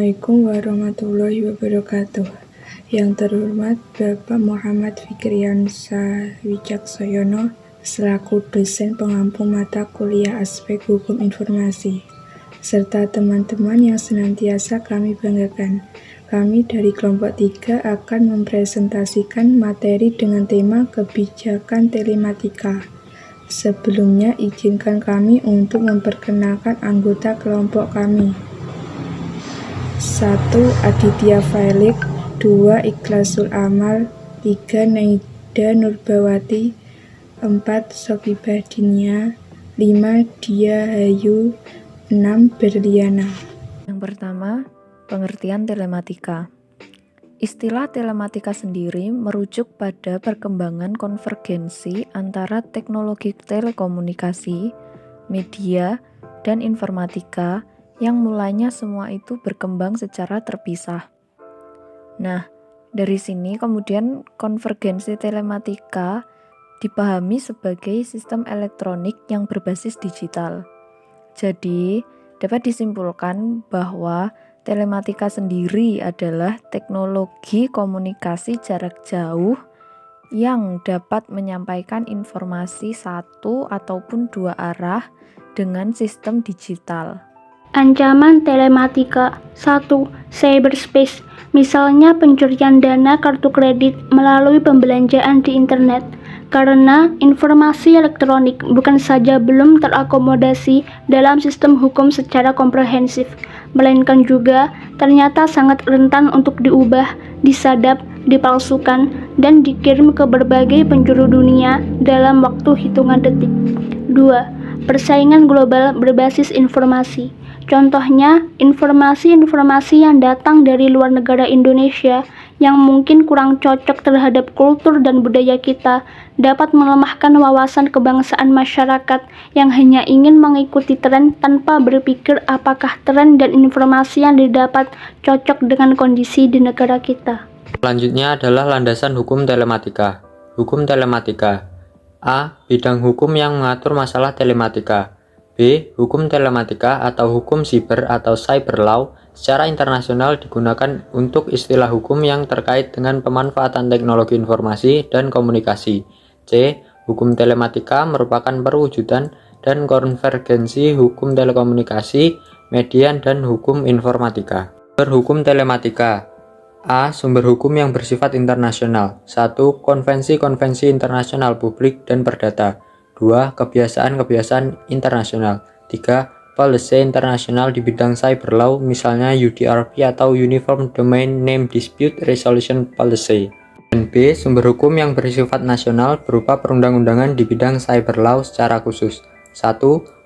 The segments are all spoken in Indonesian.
Assalamualaikum warahmatullahi wabarakatuh. Yang terhormat Bapak Muhammad Fikriansyah Wicaksono selaku dosen pengampu mata kuliah aspek hukum informasi, serta teman-teman yang senantiasa kami banggakan. Kami dari kelompok 3 akan mempresentasikan materi dengan tema kebijakan telematika. Sebelumnya, izinkan kami untuk memperkenalkan anggota kelompok kami. 1. Aditya Failik, 2. Ikhlasul Amal, 3. Naida Nurbawati, 4. Sofibah Dinia, 5. Dia Hayu, 6. Berliana. Yang pertama, pengertian telematika. Istilah telematika sendiri merujuk pada perkembangan konvergensi antara teknologi telekomunikasi, media, dan informatika yang mulanya semua itu berkembang secara terpisah. Nah, dari sini kemudian konvergensi telematika dipahami sebagai sistem elektronik yang berbasis digital. Jadi, dapat disimpulkan bahwa telematika sendiri adalah teknologi komunikasi jarak jauh yang dapat menyampaikan informasi satu ataupun dua arah dengan sistem digital. Ancaman telematika. 1. Cyberspace, misalnya pencurian dana kartu kredit melalui pembelanjaan di internet. Karena informasi elektronik bukan saja belum terakomodasi dalam sistem hukum secara komprehensif, melainkan juga ternyata sangat rentan untuk diubah, disadap, dipalsukan, dan dikirim ke berbagai penjuru dunia dalam waktu hitungan detik. 2. Persaingan global berbasis informasi. Contohnya, informasi-informasi yang datang dari luar negara Indonesia yang mungkin kurang cocok terhadap kultur dan budaya kita dapat melemahkan wawasan kebangsaan masyarakat yang hanya ingin mengikuti tren tanpa berpikir apakah tren dan informasi yang didapat cocok dengan kondisi di negara kita. Selanjutnya adalah landasan hukum telematika. Hukum telematika. A. Bidang hukum yang mengatur masalah telematika. B. Hukum telematika atau hukum siber atau cyber law secara internasional digunakan untuk istilah hukum yang terkait dengan pemanfaatan teknologi informasi dan komunikasi. C. Hukum telematika merupakan perwujudan dan konvergensi hukum telekomunikasi, media, dan hukum informatika. Hukum telematika. A. Sumber hukum yang bersifat internasional. 1. Konvensi-konvensi internasional publik dan perdata. 2. Kebiasaan-kebiasaan internasional. 3. Policy internasional di bidang cyber law, misalnya UDRP atau Uniform Domain Name Dispute Resolution Policy. Dan B. Sumber hukum yang bersifat nasional berupa perundang-undangan di bidang cyber law secara khusus. 1.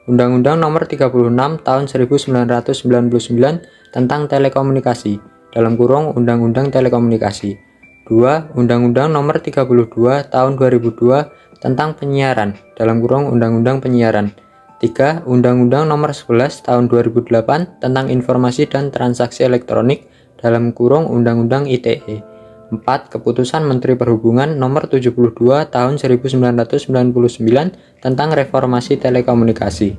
Undang-Undang Nomor 36 Tahun 1999 tentang Telekomunikasi (Undang-Undang Telekomunikasi). 2. Undang-Undang Nomor 32 Tahun 2002 tentang Penyiaran (Undang-Undang Penyiaran). 3. Undang-Undang Nomor 11 Tahun 2008 tentang Informasi dan Transaksi Elektronik (Undang-Undang ITE). 4. Keputusan Menteri Perhubungan Nomor 72 Tahun 1999 tentang Reformasi Telekomunikasi.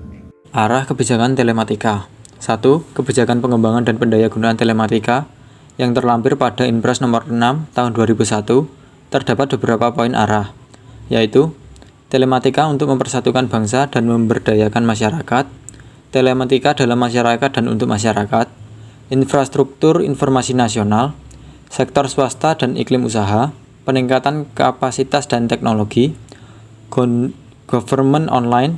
Arah kebijakan telematika. 1. Kebijakan pengembangan dan pendayagunaan telematika yang terlampir pada Inpres Nomor 6 Tahun 2001 terdapat beberapa poin arah, yaitu telematika untuk mempersatukan bangsa dan memberdayakan masyarakat, telematika dalam masyarakat dan untuk masyarakat, infrastruktur informasi nasional, sektor swasta dan iklim usaha, peningkatan kapasitas dan teknologi, government online,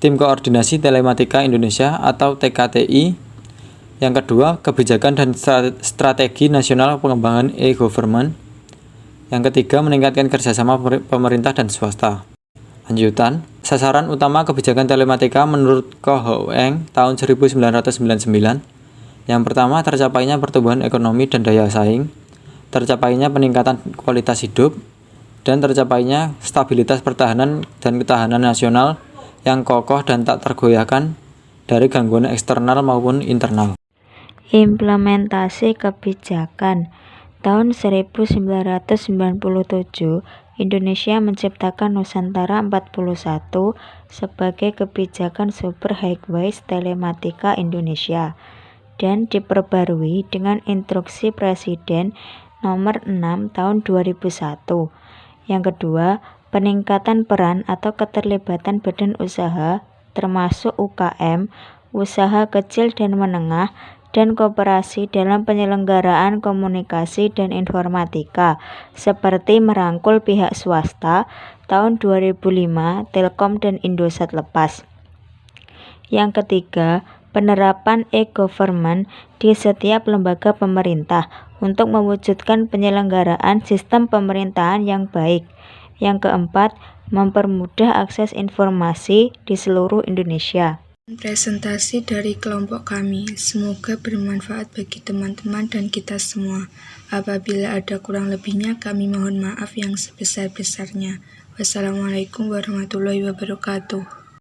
tim koordinasi telematika Indonesia atau TKTI. Yang kedua, kebijakan dan strategi nasional pengembangan e-government. Yang ketiga, meningkatkan kerjasama pemerintah dan swasta. Lanjutan, sasaran utama kebijakan telematika menurut Ko Ho Eng tahun 1999. Yang pertama, tercapainya pertumbuhan ekonomi dan daya saing, tercapainya peningkatan kualitas hidup, dan tercapainya stabilitas pertahanan dan ketahanan nasional yang kokoh dan tak tergoyahkan dari gangguan eksternal maupun internal. Implementasi kebijakan. Tahun 1997, Indonesia menciptakan Nusantara 41 sebagai kebijakan Super Highways Telematika Indonesia. dan diperbarui dengan Instruksi Presiden Nomor 6 Tahun 2001. Yang kedua, peningkatan peran atau keterlibatan badan usaha termasuk UKM, usaha kecil dan menengah, dan koperasi dalam penyelenggaraan komunikasi dan informatika, seperti merangkul pihak swasta, tahun 2005, Telkom dan Indosat lepas. Yang ketiga, penerapan e-government di setiap lembaga pemerintah untuk mewujudkan penyelenggaraan sistem pemerintahan yang baik. Yang keempat, mempermudah akses informasi di seluruh Indonesia. Presentasi dari kelompok kami, semoga bermanfaat bagi teman-teman dan kita semua. Apabila ada kurang lebihnya, kami mohon maaf yang sebesar-besarnya. Wassalamualaikum warahmatullahi wabarakatuh.